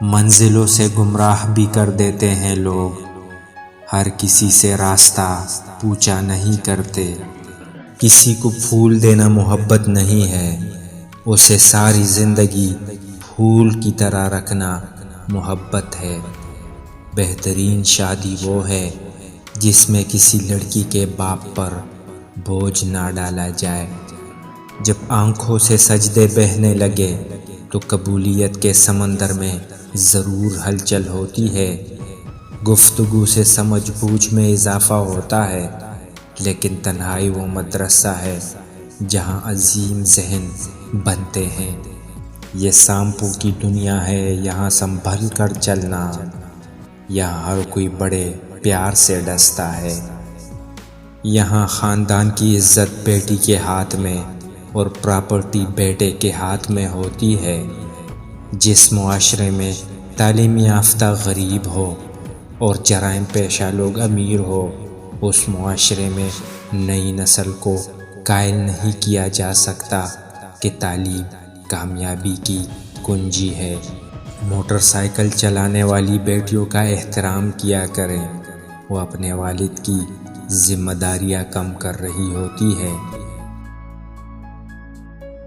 منزلوں سے گمراہ بھی کر دیتے ہیں لوگ، ہر کسی سے راستہ پوچھا نہیں کرتے۔ کسی کو پھول دینا محبت نہیں ہے، اسے ساری زندگی پھول کی طرح رکھنا محبت ہے۔ بہترین شادی وہ ہے جس میں کسی لڑکی کے باپ پر بوجھ نہ ڈالا جائے۔ جب آنکھوں سے سجدے بہنے لگے تو قبولیت کے سمندر میں ضرور ہلچل ہوتی ہے۔ گفتگو سے سمجھ بوجھ میں اضافہ ہوتا ہے، لیکن تنہائی وہ مدرسہ ہے جہاں عظیم ذہن بنتے ہیں۔ یہ سانپوں کی دنیا ہے، یہاں سنبھل کر چلنا، یہاں ہر کوئی بڑے پیار سے ڈستا ہے۔ یہاں خاندان کی عزت بیٹی کے ہاتھ میں اور پراپرٹی بیٹے کے ہاتھ میں ہوتی ہے۔ جس معاشرے میں تعلیم یافتہ غریب ہو اور جرائم پیشہ لوگ امیر ہو، اس معاشرے میں نئی نسل کو قائل نہیں کیا جا سکتا کہ تعلیم کامیابی کی کنجی ہے۔ موٹر سائیکل چلانے والی بیٹیوں کا احترام کیا کریں، وہ اپنے والد کی ذمہ داریاں کم کر رہی ہوتی ہے۔